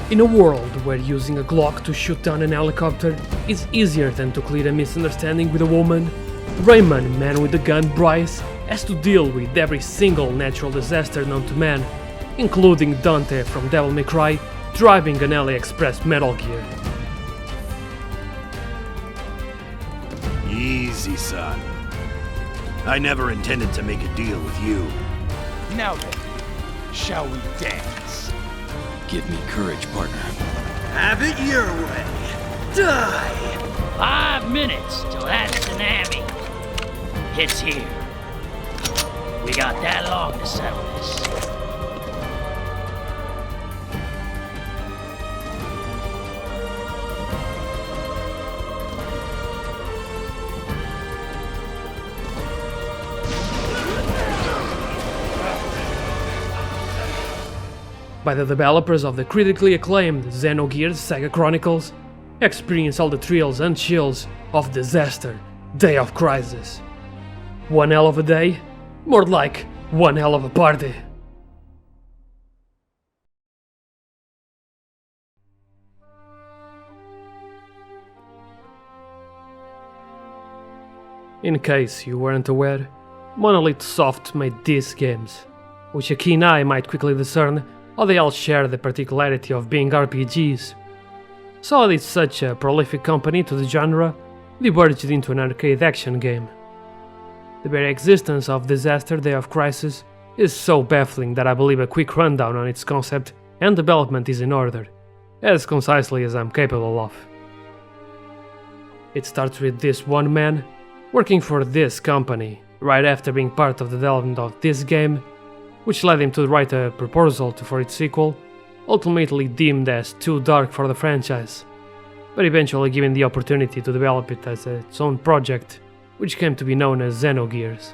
In a world where using a Glock to shoot down an helicopter is easier than to clear a misunderstanding with a woman, Rayman, man with the gun Bryce, has to deal with every single natural disaster known to man, including Dante from Devil May Cry driving an AliExpress Metal Gear. Easy, son. I never intended to make a deal with you. Now then, shall we dance? Give me courage, partner. Have it your way. Die! 5 minutes till that tsunami hits here. We got that long to settle this. By the developers of the critically acclaimed Xenogears Saga Chronicles, experience all the thrills and chills of Disaster, Day of Crisis. One hell of a day? More like one hell of a party. In case you weren't aware, Monolith Soft made these games, which a keen eye might quickly discern how they all share the particularity of being RPGs. Solid is such a prolific company to the genre, diverged into an arcade action game. The very existence of Disaster Day of Crisis is so baffling that I believe a quick rundown on its concept and development is in order, as concisely as I'm capable of. It starts with this one man working for this company right after being part of the development of this game, which led him to write a proposal for its sequel, ultimately deemed as too dark for the franchise, but eventually given the opportunity to develop it as its own project, which came to be known as Xenogears.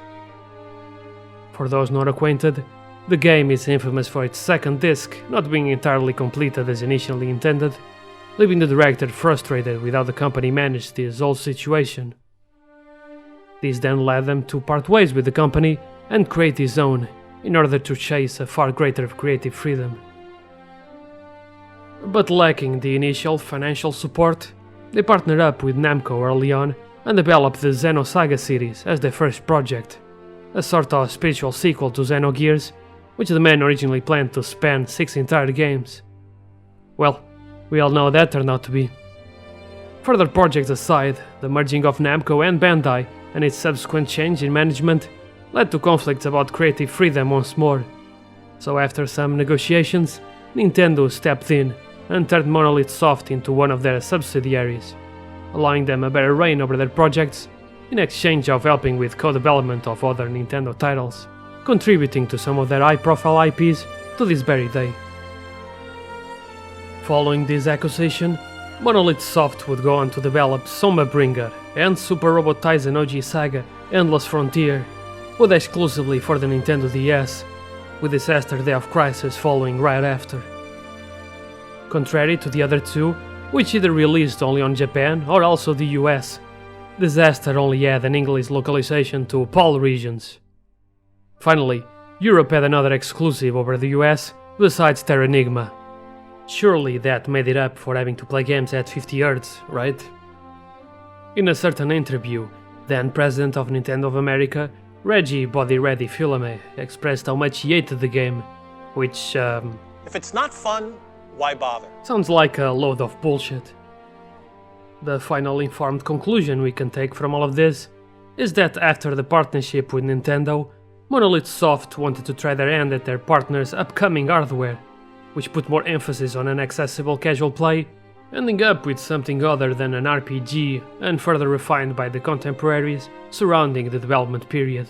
For those not acquainted, the game is infamous for its second disc not being entirely completed as initially intended, leaving the director frustrated with how the company managed this whole situation. This then led them to part ways with the company and create his own, in order to chase a far greater creative freedom. But lacking the initial financial support, they partnered up with Namco early on and developed the Xenosaga series as their first project, a sort of spiritual sequel to Xenogears, which the man originally planned to span 6 entire games. Well, we all know that turned out to be. Further projects aside, the merging of Namco and Bandai and its subsequent change in management led to conflicts about creative freedom once more, so after some negotiations, Nintendo stepped in and turned Monolith Soft into one of their subsidiaries, allowing them a better reign over their projects in exchange of helping with co-development of other Nintendo titles, contributing to some of their high-profile IPs to this very day. Following this acquisition, Monolith Soft would go on to develop Somabringer and Super Robot Taisen OG Saga Endless Frontier, both exclusively for the Nintendo DS, with Disaster Day of Crisis following right after. Contrary to the other two, which either released only on Japan or also the US, Disaster only had an English localization to PAL regions. Finally, Europe had another exclusive over the US besides Terra Enigma. Surely that made it up for having to play games at 50 Hz, right? In a certain interview, then president of Nintendo of America, Reggie Body Ready Filame expressed how much he hated the game, which, if it's not fun, why bother? Sounds like a load of bullshit. The final informed conclusion we can take from all of this is that after the partnership with Nintendo, Monolith Soft wanted to try their hand at their partner's upcoming hardware, which put more emphasis on an accessible casual play, ending up with something other than an RPG and further refined by the contemporaries surrounding the development period.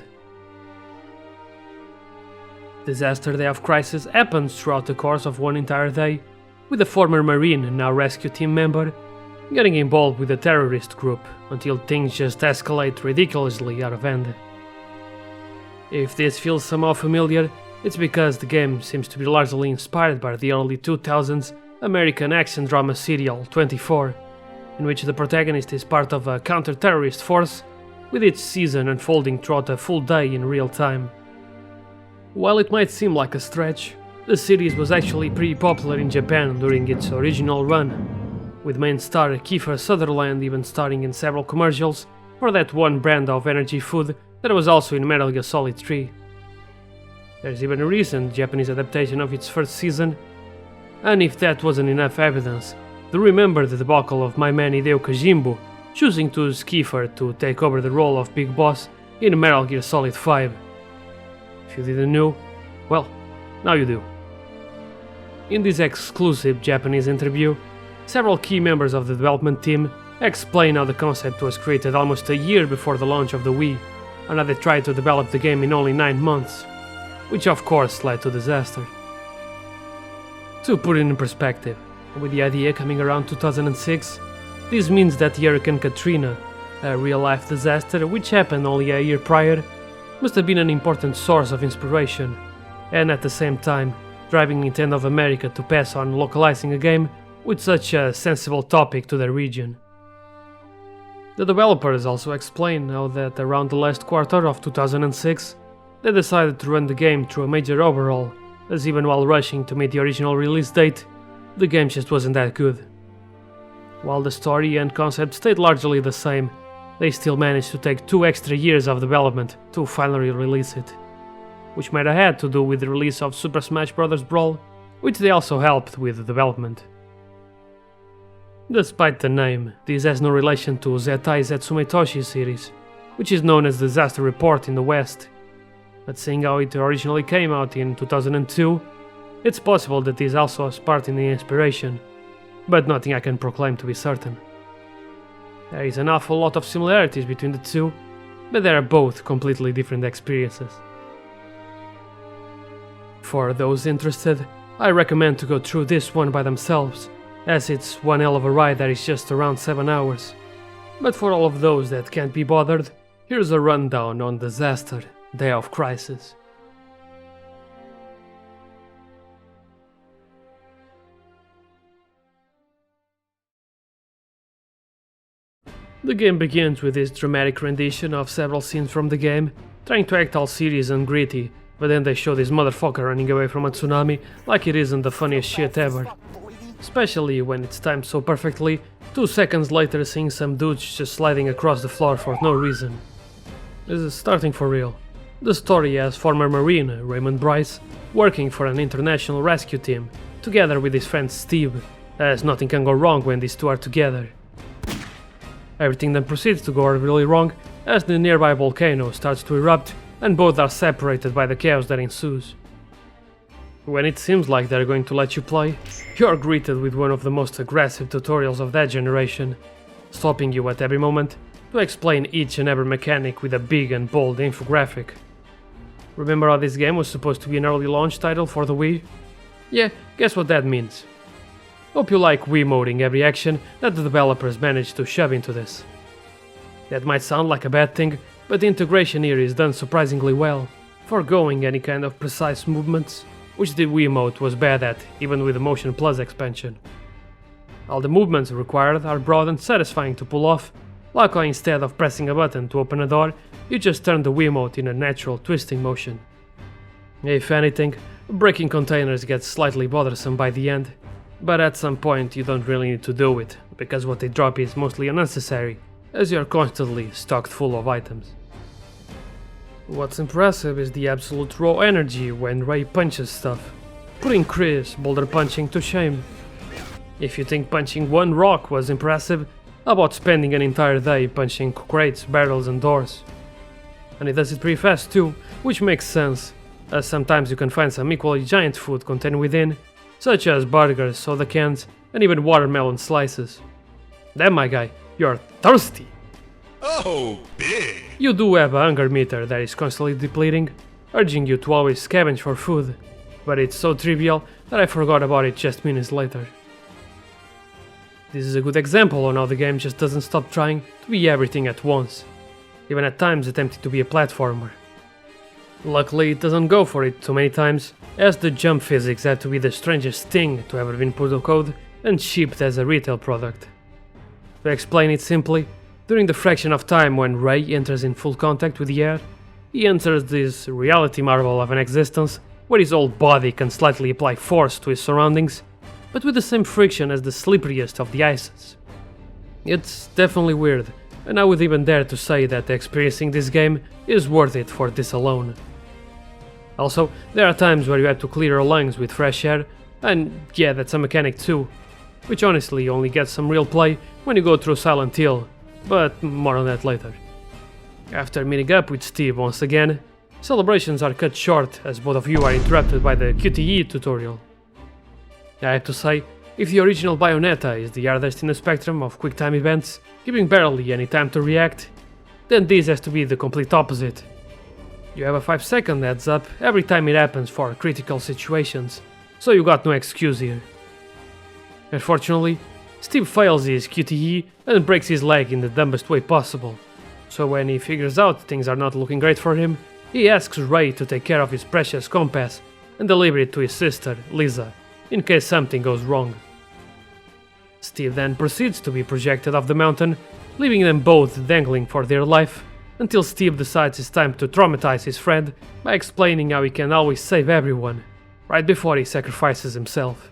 Disaster Day of Crisis happens throughout the course of one entire day, with a former Marine, now rescue team member, getting involved with a terrorist group until things just escalate ridiculously out of hand. If this feels somehow familiar, it's because the game seems to be largely inspired by the early 2000s American action drama serial 24, in which the protagonist is part of a counter-terrorist force, with each season unfolding throughout a full day in real time. While it might seem like a stretch, The series was actually pretty popular in Japan during its original run, with main star Kiefer Sutherland even starring in several commercials for that one brand of energy food that was also in Metal Gear Solid 3. There's even a recent Japanese adaptation of its first season, and if that wasn't enough evidence, do remember the debacle of my man Hideo Kojimbo choosing to use Kiefer to take over the role of Big Boss in Metal Gear Solid 5. If you didn't know, well, now you do. In this exclusive Japanese interview, several key members of the development team explain how the concept was created almost a year before the launch of the Wii, and how they tried to develop the game in only 9 months, which of course led to disaster. To put it in perspective, with the idea coming around 2006, this means that the Hurricane Katrina, a real-life disaster which happened only a year prior, must have been an important source of inspiration, and at the same time, driving Nintendo of America to pass on localizing a game with such a sensible topic to their region. The developers also explain how that around the last quarter of 2006, they decided to run the game through a major overhaul, as even while rushing to meet the original release date, the game just wasn't that good. While the story and concept stayed largely the same, they still managed to take 2 extra years of development to finally release it, which might have had to do with the release of Super Smash Bros. Brawl, which they also helped with the development. Despite the name, this has no relation to Zettai Zetsumetoshi series, which is known as Disaster Report in the West, but seeing how it originally came out in 2002, it's possible that this also has part in the inspiration, but nothing I can proclaim to be certain. There is an awful lot of similarities between the two, but they are both completely different experiences. For those interested, I recommend to go through this one by themselves, as it's one hell of a ride that is just around 7 hours. But for all of those that can't be bothered, here's a rundown on Disaster, Day of Crisis. The game begins with this dramatic rendition of several scenes from the game, trying to act all serious and gritty, but then they show this motherfucker running away from a tsunami like it isn't the funniest shit ever. Especially when it's timed so perfectly, 2 seconds later seeing some dudes just sliding across the floor for no reason. This is starting for real. The story has former Marine Raymond Bryce working for an international rescue team, together with his friend Steve, as nothing can go wrong when these two are together. Everything then proceeds to go really wrong as the nearby volcano starts to erupt and both are separated by the chaos that ensues. When it seems like they're going to let you play, you're greeted with one of the most aggressive tutorials of that generation, stopping you at every moment to explain each and every mechanic with a big and bold infographic. Remember how this game was supposed to be an early launch title for the Wii? Yeah, guess what that means. Hope you like Wiimoting every action that the developers managed to shove into this. That might sound like a bad thing, but the integration here is done surprisingly well, foregoing any kind of precise movements, which the Wiimote was bad at even with the Motion Plus expansion. All the movements required are broad and satisfying to pull off, like how instead of pressing a button to open a door, you just turn the Wiimote in a natural twisting motion. If anything, breaking containers gets slightly bothersome by the end, but at some point you don't really need to do it, because what they drop is mostly unnecessary, as you are constantly stocked full of items. What's impressive is the absolute raw energy when Ray punches stuff, putting Chris boulder punching to shame. If you think punching one rock was impressive, how about spending an entire day punching crates, barrels and doors? And he does it pretty fast too, which makes sense, as sometimes you can find some equally giant food contained within, such as burgers, soda cans, and even watermelon slices. Damn my guy, you're thirsty! Oh, big! You do have a hunger meter that is constantly depleting, urging you to always scavenge for food, but it's so trivial that I forgot about it just minutes later. This is a good example on how the game just doesn't stop trying to be everything at once, even at times attempting to be a platformer. Luckily it doesn't go for it too many times, as the jump physics had to be the strangest thing to ever been put to code and shipped as a retail product. To explain it simply, during the fraction of time when Ray enters in full contact with the air, he enters this reality marvel of an existence where his whole body can slightly apply force to his surroundings, but with the same friction as the slipperiest of the ices. It's definitely weird, and I would even dare to say that experiencing this game is worth it for this alone. Also, there are times where you have to clear your lungs with fresh air, and yeah, that's a mechanic too, which honestly only gets some real play when you go through Silent Hill, but more on that later. After meeting up with Steve once again, celebrations are cut short as both of you are interrupted by the QTE tutorial. I have to say, if the original Bayonetta is the hardest in the spectrum of quick time events, giving barely any time to react, then this has to be the complete opposite. You have a 5-second heads up every time it happens for critical situations, so you got no excuse here. Unfortunately, Steve fails his QTE and breaks his leg in the dumbest way possible, so when he figures out things are not looking great for him, he asks Ray to take care of his precious compass and deliver it to his sister, Lisa, in case something goes wrong. Steve then proceeds to be projected off the mountain, leaving them both dangling for their life, until Steve decides it's time to traumatize his friend by explaining how he can always save everyone, right before he sacrifices himself.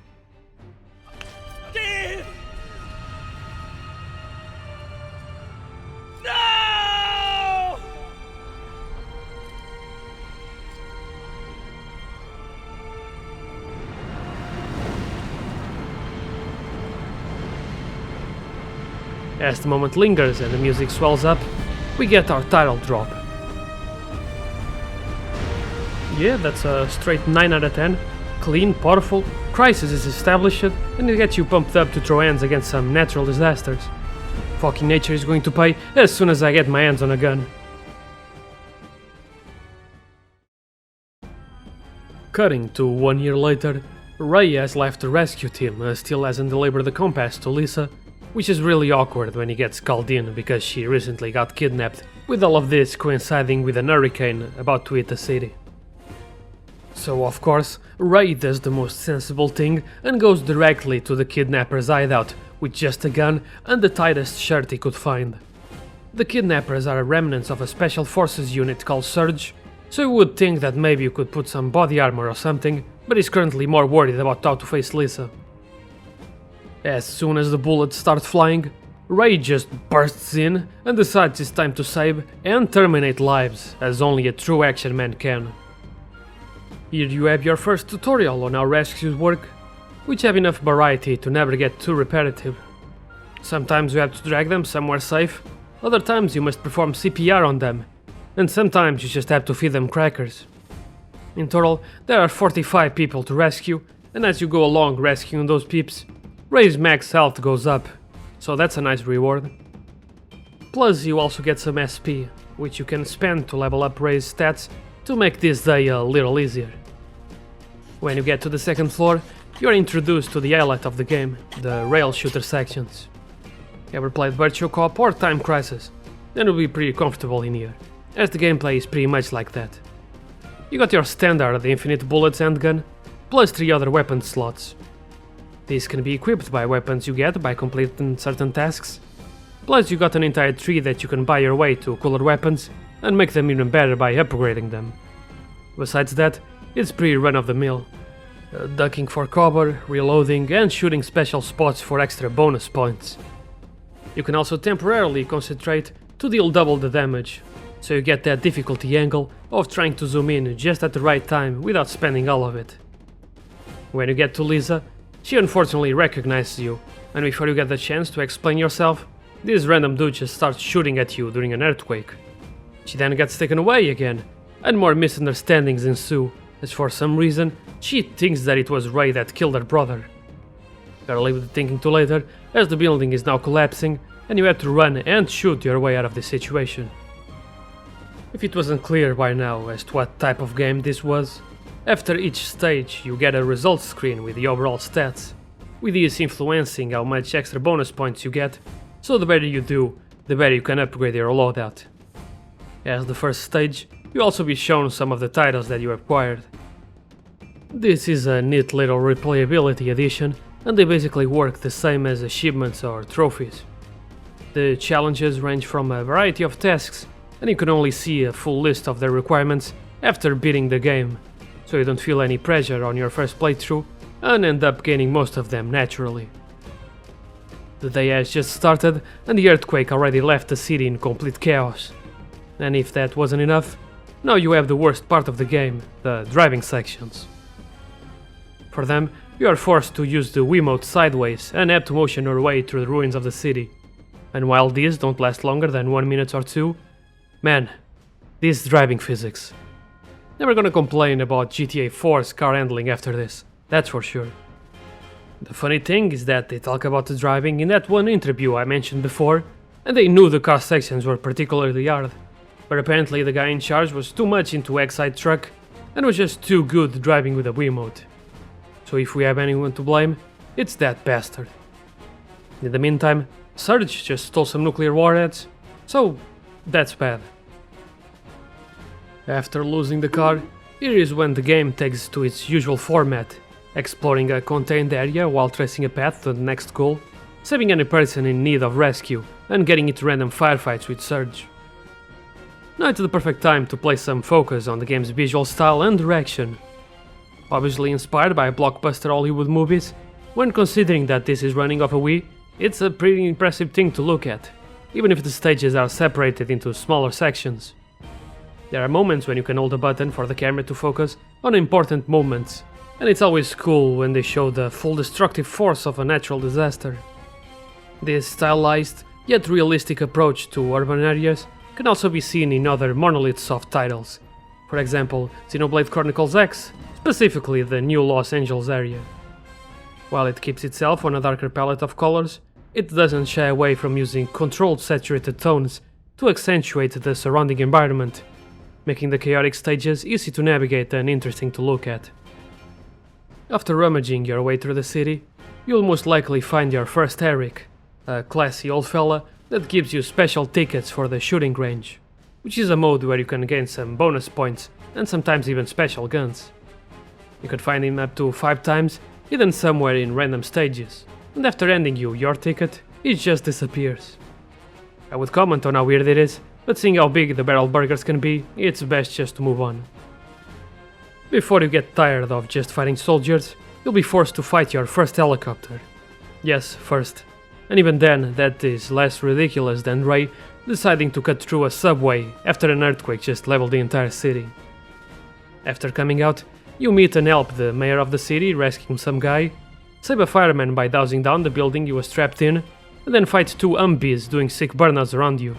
As the moment lingers and the music swells up, we get our title drop. Yeah, that's a straight 9 out of 10. Clean, powerful, crisis is established, and it gets you pumped up to throw hands against some natural disasters. Fucking nature is going to pay as soon as I get my hands on a gun. Cutting to 1 year later, Ray has left the rescue team and still hasn't delivered the compass to Lisa, which is really awkward when he gets called in because she recently got kidnapped, with all of this coinciding with an hurricane about to hit the city. So of course, Ray does the most sensible thing and goes directly to the kidnapper's hideout with just a gun and the tightest shirt he could find. The kidnappers are remnants of a special forces unit called Surge, so you would think that maybe you could put some body armor or something, but he's currently more worried about how to face Lisa. As soon as the bullets start flying, Ray just bursts in and decides it's time to save and terminate lives, as only a true action man can. Here you have your first tutorial on how rescues work, which have enough variety to never get too repetitive. Sometimes you have to drag them somewhere safe, other times you must perform CPR on them, and sometimes you just have to feed them crackers. In total, there are 45 people to rescue, and as you go along rescuing those peeps, Ray's max health goes up, so that's a nice reward. Plus you also get some SP, which you can spend to level up Ray's stats to make this day a little easier. When you get to the second floor, you are introduced to the highlight of the game, the rail shooter sections. Ever played Virtua Co-op or Time Crisis? Then you'll be pretty comfortable in here, as the gameplay is pretty much like that. You got your standard infinite bullets handgun, plus 3 other weapon slots. These can be equipped by weapons you get by completing certain tasks, plus you got an entire tree that you can buy your way to cooler weapons and make them even better by upgrading them. Besides that, it's pretty run-of-the-mill. Ducking for cover, reloading and shooting special spots for extra bonus points. You can also temporarily concentrate to deal double the damage, so you get that difficulty angle of trying to zoom in just at the right time without spending all of it. When you get to Lisa, she unfortunately recognizes you, and before you get the chance to explain yourself, this random dude just starts shooting at you during an earthquake. She then gets taken away again, and more misunderstandings ensue, as for some reason, she thinks that it was Ray that killed her brother. Gotta leave the thinking to later, as the building is now collapsing, and you have to run and shoot your way out of the situation. If it wasn't clear by now as to what type of game this was, after each stage you get a results screen with the overall stats, with these influencing how much extra bonus points you get, so the better you do, the better you can upgrade your loadout. As the first stage, you'll also be shown some of the titles that you acquired. This is a neat little replayability addition, and they basically work the same as achievements or trophies. The challenges range from a variety of tasks, and you can only see a full list of their requirements after beating the game, so you don't feel any pressure on your first playthrough and end up gaining most of them naturally. The day has just started and the earthquake already left the city in complete chaos. And if that wasn't enough, now you have the worst part of the game, the driving sections. For them, you are forced to use the Wiimote sideways and have to motion your way through the ruins of the city. And while these don't last longer than 1 minute or two, man, these driving physics. Never gonna complain about GTA 4's car handling after this, that's for sure. The funny thing is that they talk about the driving in that one interview I mentioned before, and they knew the car sections were particularly hard. But apparently the guy in charge was too much into Excite Truck and was just too good driving with a Wiimote. So if we have anyone to blame, it's that bastard. In the meantime, Surge just stole some nuclear warheads, so that's bad. After losing the car, here is when the game takes to its usual format, exploring a contained area while tracing a path to the next goal, saving any person in need of rescue, and getting into random firefights with Surge. Now it's the perfect time to place some focus on the game's visual style and direction. Obviously inspired by blockbuster Hollywood movies, when considering that this is running off a Wii, it's a pretty impressive thing to look at, even if the stages are separated into smaller sections. There are moments when you can hold a button for the camera to focus on important moments, and it's always cool when they show the full destructive force of a natural disaster. This stylized, yet realistic approach to urban areas can also be seen in other Monolith soft titles, for example Xenoblade Chronicles X, specifically the new Los Angeles area. While it keeps itself on a darker palette of colors, it doesn't shy away from using controlled saturated tones to accentuate the surrounding environment, making the chaotic stages easy to navigate and interesting to look at. After rummaging your way through the city, you'll most likely find your first Eric, a classy old fella that gives you special tickets for the shooting range, which is a mode where you can gain some bonus points and sometimes even special guns. You can find him up to 5 times, hidden somewhere in random stages, and after handing you your ticket, it just disappears. I would comment on how weird it is, but seeing how big the barrel burgers can be, it's best just to move on. Before you get tired of just fighting soldiers, you'll be forced to fight your first helicopter. Yes, first. And even then, that is less ridiculous than Ray deciding to cut through a subway after an earthquake just leveled the entire city. After coming out, you meet and help the mayor of the city rescuing some guy, save a fireman by dousing down the building you was trapped in, and then fight 2 umbies doing sick burnouts around you.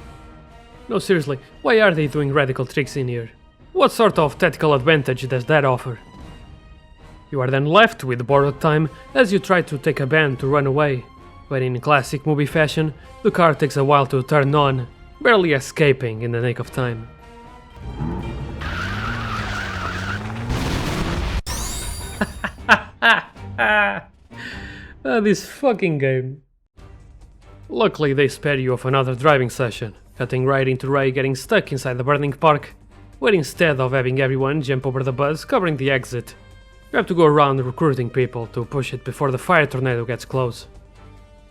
No, seriously, why are they doing radical tricks in here? What sort of tactical advantage does that offer? You are then left with borrowed time as you try to take a bend to run away, but in classic movie fashion, the car takes a while to turn on, barely escaping in the nick of time. This fucking game. Luckily they spare you of another driving session, cutting right into Ray getting stuck inside the burning park, where instead of having everyone jump over the bus covering the exit, you have to go around recruiting people to push it before the fire tornado gets close.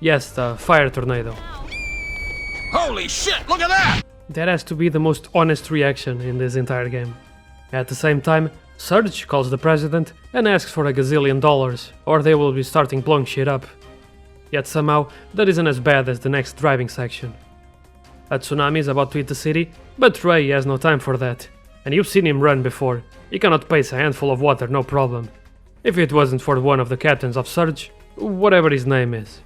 Yes, the fire tornado. Holy shit, look at that! That has to be the most honest reaction in this entire game. At the same time, Surge calls the president and asks for $1 gazillion, or they will be starting blowing shit up. Yet somehow, that isn't as bad as the next driving section. A tsunami is about to hit the city, but Ray has no time for that. And you've seen him run before. He cannot pace a handful of water, no problem. If it wasn't for one of the captains of Surge, whatever his name is.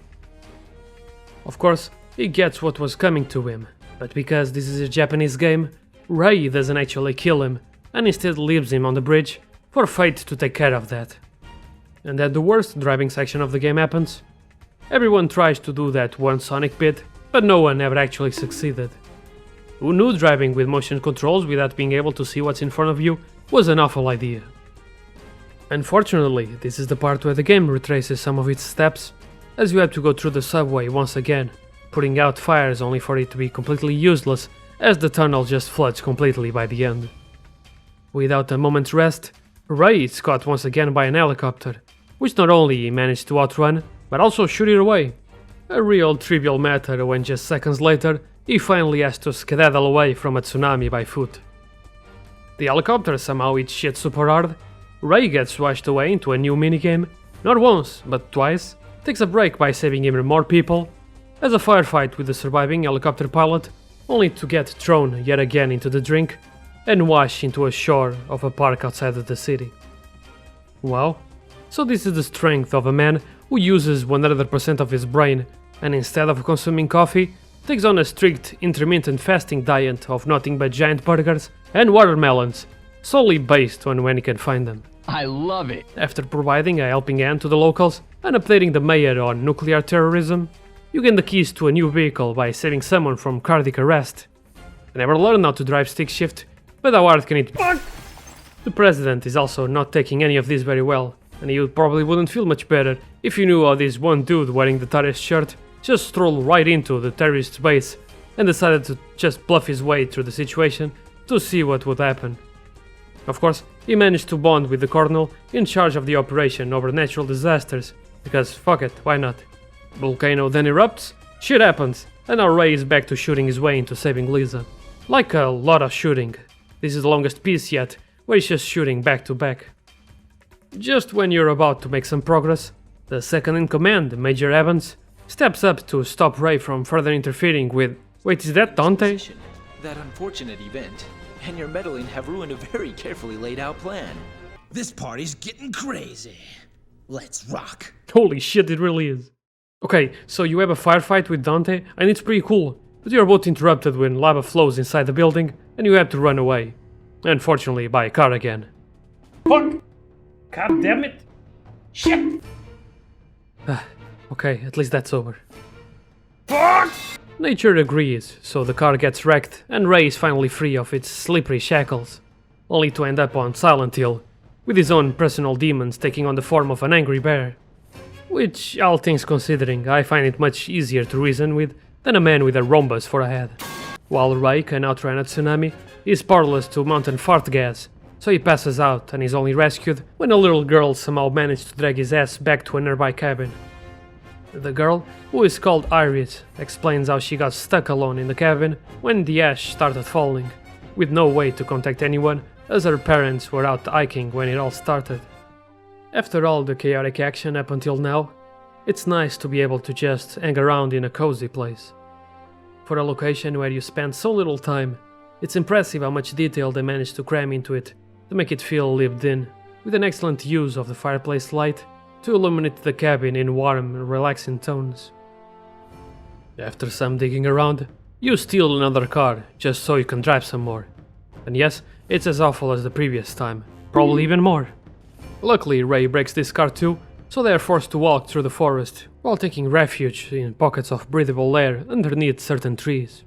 Of course, he gets what was coming to him, but because this is a Japanese game, Ray doesn't actually kill him, and instead leaves him on the bridge for fate to take care of that. And at the worst driving section of the game happens. Everyone tries to do that one Sonic bit, but no one ever actually succeeded. Who knew driving with motion controls without being able to see what's in front of you was an awful idea. Unfortunately, this is the part where the game retraces some of its steps, as you have to go through the subway once again, putting out fires only for it to be completely useless as the tunnel just floods completely by the end. Without a moment's rest, Ray is caught once again by an helicopter, which not only he managed to outrun, but also shoot it away. A real trivial matter when just seconds later, he finally has to skedaddle away from a tsunami by foot. The helicopter somehow hits shit super hard, Ray gets washed away into a new minigame, not once, but twice, takes a break by saving even more people, has a firefight with the surviving helicopter pilot, only to get thrown yet again into the drink, and wash into a shore of a park outside of the city. Wow, so this is the strength of a man who uses 100% of his brain, and instead of consuming coffee, takes on a strict intermittent fasting diet of nothing but giant burgers and watermelons, solely based on when he can find them. I love it. After providing a helping hand to the locals and updating the mayor on nuclear terrorism, you gain the keys to a new vehicle by saving someone from cardiac arrest. I never learned how to drive stick shift, but how hard can it fuck? The president is also not taking any of this very well, and you probably wouldn't feel much better if you knew how this one dude wearing the terrorist shirt just strolled right into the terrorist base and decided to just bluff his way through the situation to see what would happen. Of course, he managed to bond with the colonel in charge of the operation over natural disasters, because fuck it, why not? Volcano then erupts, shit happens, and now Ray is back to shooting his way into saving Lisa. Like a lot of shooting. This is the longest piece yet, where he's just shooting back to back. Just when you're about to make some progress, the second in command, Major Evans, steps up to stop Ray from further interfering with... Wait, is that Dante? That unfortunate event, and your meddling have ruined a very carefully laid out plan. This party's getting crazy. Let's rock. Holy shit, it really is. Okay, so you have a firefight with Dante, and it's pretty cool, but you're both interrupted when lava flows inside the building, and you have to run away. Unfortunately, by a car again. Fuck! God damn it! Shit! Okay, at least that's over. Fuck! Nature agrees, so the car gets wrecked, and Ray is finally free of its slippery shackles, only to end up on Silent Hill, with his own personal demons taking on the form of an angry bear. Which, all things considering, I find it much easier to reason with than a man with a rhombus for a head. While Ray can outrun a tsunami, he is powerless to mountain fart gas, so he passes out and is only rescued when a little girl somehow managed to drag his ass back to a nearby cabin. The girl, who is called Iris, explains how she got stuck alone in the cabin when the ash started falling, with no way to contact anyone as her parents were out hiking when it all started. After all the chaotic action up until now, it's nice to be able to just hang around in a cozy place. For a location where you spend so little time, it's impressive how much detail they managed to cram into it to make it feel lived in, with an excellent use of the fireplace light to illuminate the cabin in warm and relaxing tones. After some digging around, you steal another car just so you can drive some more. And yes, it's as awful as the previous time, probably even more. Luckily, Ray breaks this car too, so they are forced to walk through the forest while taking refuge in pockets of breathable air underneath certain trees.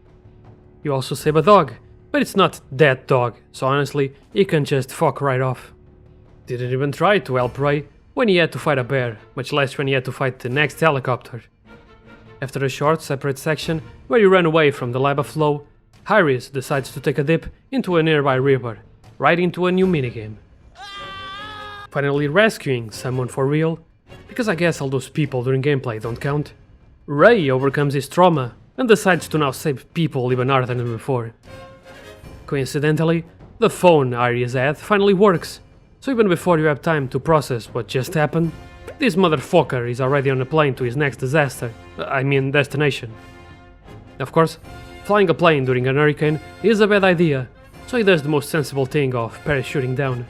You also save a dog, but it's not that dog, so honestly, he can just fuck right off. Didn't even try to help Ray when he had to fight a bear, much less when he had to fight the next helicopter. After a short, separate section where you run away from the lava flow, Iris decides to take a dip into a nearby river, right into a new minigame. Finally rescuing someone for real, because I guess all those people during gameplay don't count, Ray overcomes his trauma and decides to now save people even harder than before. Coincidentally, the phone Iris had finally works, so even before you have time to process what just happened, this motherfucker is already on a plane to his next destination. Of course, flying a plane during an hurricane is a bad idea, so he does the most sensible thing of parachuting down.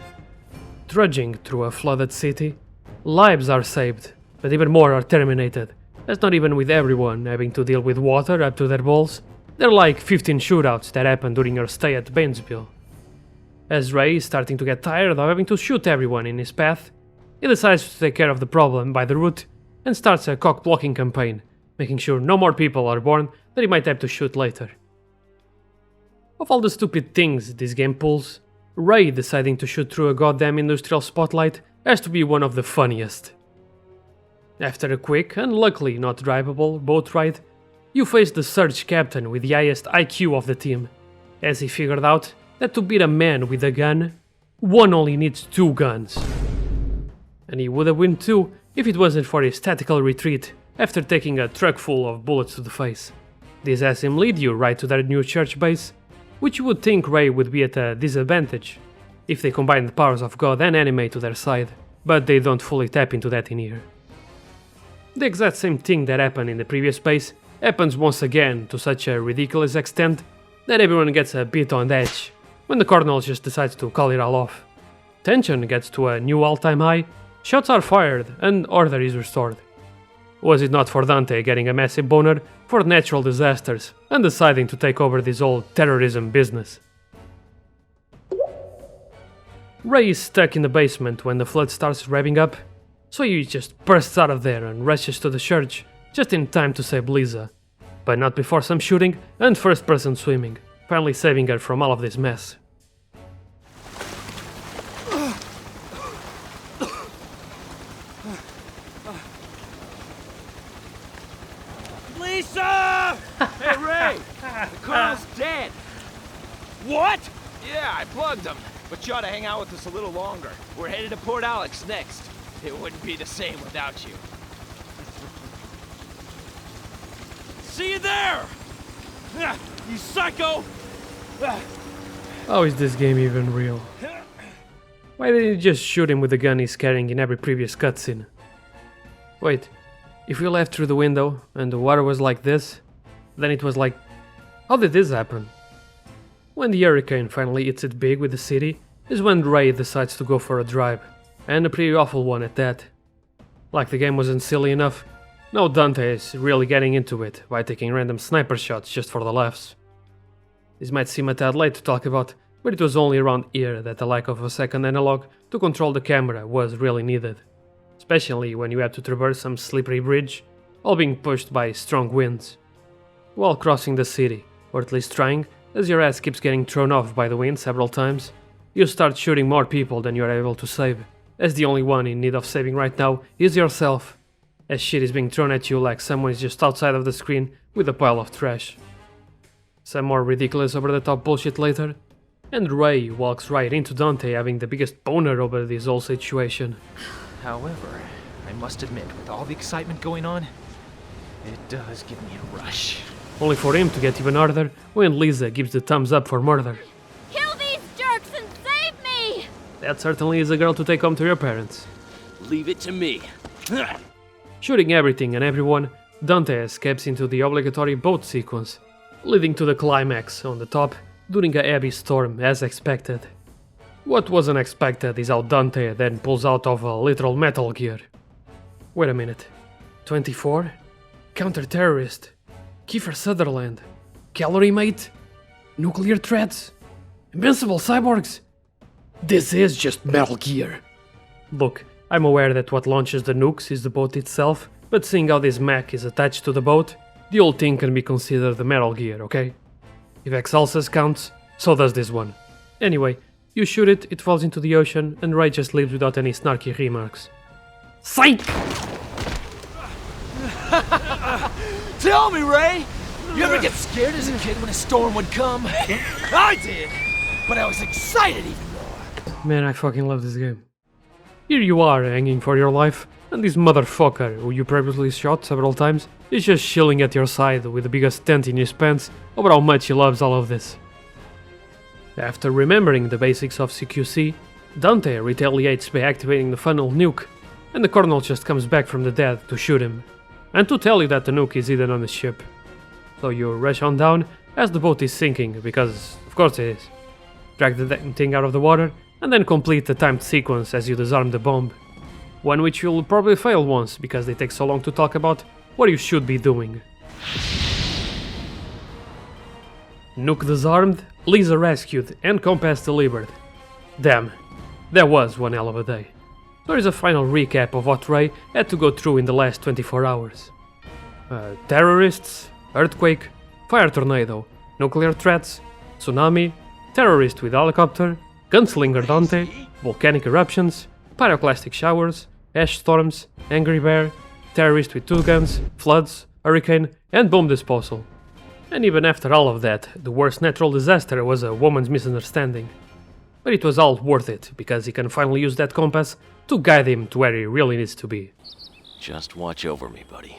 Trudging through a flooded city, lives are saved, but even more are terminated, as not even with everyone having to deal with water up to their balls, there are like 15 shootouts that happen during your stay at Bainesville. As Ray is starting to get tired of having to shoot everyone in his path, he decides to take care of the problem by the root and starts a cock-blocking campaign, making sure no more people are born that he might have to shoot later. Of all the stupid things this game pulls, Ray deciding to shoot through a goddamn industrial spotlight has to be one of the funniest. After a quick and luckily not drivable boat ride, you face the search captain with the highest IQ of the team, as he figured out that to beat a man with a gun, one only needs 2 guns. And he would have won 2 if it wasn't for his tactical retreat after taking a truck full of bullets to the face. This has him lead you right to their new church base, which you would think Ray would be at a disadvantage. if they combine the powers of God and anime to their side, but they don't fully tap into that in here. The exact same thing that happened in the previous space happens once again to such a ridiculous extent that everyone gets a bit on edge when the Colonel just decides to call it all off. Tension gets to a new all-time high, shots are fired, and order is restored. Was it not for Dante getting a massive boner for natural disasters and deciding to take over this whole terrorism business? Ray is stuck in the basement when the flood starts revving up, so he just bursts out of there and rushes to the church, just in time to save Lisa, but not before some shooting and first-person swimming, finally saving her from all of this mess. Lisa! Hey, Ray! The Colonel's dead! What? Yeah, I plugged him. But you ought to hang out with us a little longer. We're headed to Port Alex next. It wouldn't be the same without you. See you there! You psycho! How is this game even real? Why didn't he just shoot him with the gun he's carrying in every previous cutscene? Wait, if we left through the window and the water was like this, then it was like, how did this happen? When the hurricane finally hits it big with the city, is when Ray decides to go for a drive, and a pretty awful one at that. Like the game wasn't silly enough, now Dante is really getting into it by taking random sniper shots just for the laughs. This might seem a tad late to talk about, but it was only around here that the lack of a second analog to control the camera was really needed, especially when you had to traverse some slippery bridge, all being pushed by strong winds. While crossing the city, or at least trying, as your ass keeps getting thrown off by the wind several times, you start shooting more people than you are able to save, as the only one in need of saving right now is yourself, as shit is being thrown at you like someone is just outside of the screen with a pile of trash. Some more ridiculous over-the-top bullshit later, and Ray walks right into Dante having the biggest boner over this whole situation. However, I must admit, with all the excitement going on, it does give me a rush. Only for him to get even harder when Lisa gives the thumbs up for murder. Kill these jerks and save me! That certainly is a girl to take home to your parents. Leave it to me. Shooting everything and everyone, Dante escapes into the obligatory boat sequence, leading to the climax on the top during a heavy storm as expected. What wasn't expected is how Dante then pulls out of a literal Metal Gear. Wait a minute. 24? Counter-terrorist? Kiefer Sutherland? Calorie mate? Nuclear threats? Invincible cyborgs? This is just Metal Gear. Look, I'm aware that what launches the nukes is the boat itself, but seeing how this mech is attached to the boat, the whole thing can be considered the Metal Gear, okay? If Excelsis counts, so does this one. Anyway, you shoot it, it falls into the ocean, and Ray just leaves without any snarky remarks. Psych! Tell me, Ray! You ever get scared as a kid when a storm would come? I did! But I was excited even more. Man, I fucking love this game. Here you are, hanging for your life, and this motherfucker, who you previously shot several times, is just chilling at your side with the biggest dent in his pants over how much he loves all of this. After remembering the basics of CQC, Dante retaliates by activating the funnel nuke, and the Colonel just comes back from the dead to shoot him, and to tell you that the nuke is hidden on the ship. So you rush on down as the boat is sinking, because of course it is. Drag the damn thing out of the water, and then complete the timed sequence as you disarm the bomb. One which you'll probably fail once, because they take so long to talk about what you should be doing. Nuke disarmed, Lisa rescued, and compass delivered. Damn, that was one hell of a day. There is a final recap of what Ray had to go through in the last 24 hours. Terrorists, earthquake, fire tornado, nuclear threats, tsunami, terrorist with helicopter, gunslinger Dante, volcanic eruptions, pyroclastic showers, ash storms, angry bear, terrorist with two guns, floods, hurricane, and bomb disposal. And even after all of that, the worst natural disaster was a woman's misunderstanding. But it was all worth it, because he can finally use that compass to guide him to where he really needs to be. Just watch over me, buddy.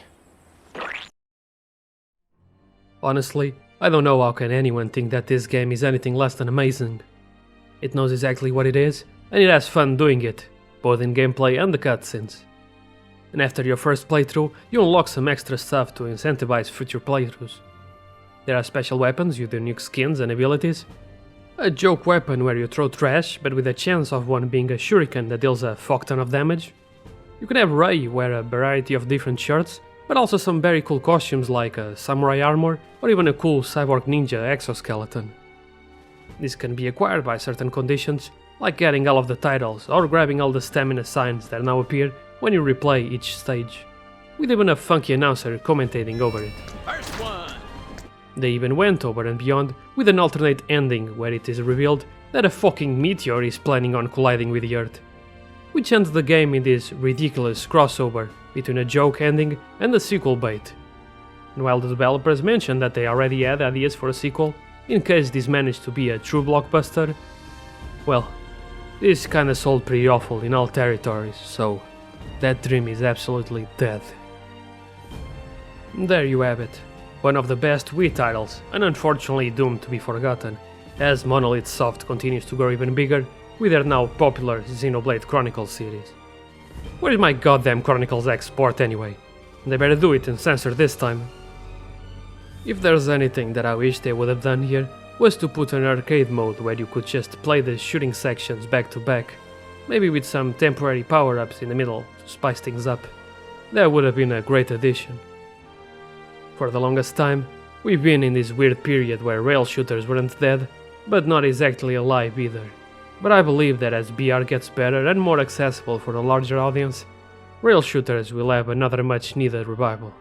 Honestly, I don't know how can anyone think that this game is anything less than amazing. It knows exactly what it is, and it has fun doing it, both in gameplay and the cutscenes. And after your first playthrough, you unlock some extra stuff to incentivize future playthroughs. There are special weapons with unique skins and abilities, a joke weapon where you throw trash but with a chance of one being a shuriken that deals a fuck ton of damage. You can have Rei wear a variety of different shirts, but also some very cool costumes like a samurai armor or even a cool cyborg ninja exoskeleton. This can be acquired by certain conditions, like getting all of the titles or grabbing all the stamina signs that now appear when you replay each stage, with even a funky announcer commentating over it. First one. They even went over and beyond with an alternate ending where it is revealed that a fucking meteor is planning on colliding with the Earth, which ends the game in this ridiculous crossover between a joke ending and a sequel bait. And while the developers mentioned that they already had ideas for a sequel, in case this managed to be a true blockbuster, well, this kinda sold pretty awful in all territories, so that dream is absolutely dead. There you have it. One of the best Wii titles, and unfortunately doomed to be forgotten, as Monolith Soft continues to grow even bigger with their now popular Xenoblade Chronicles series. Where is my goddamn Chronicles X port anyway? They better do it and censor this time. If there's anything that I wish they would have done here, was to put an arcade mode where you could just play the shooting sections back to back, maybe with some temporary power-ups in the middle to spice things up. That would have been a great addition. For the longest time, we've been in this weird period where rail shooters weren't dead, but not exactly alive either. But I believe that as BR gets better and more accessible for a larger audience, rail shooters will have another much needed revival.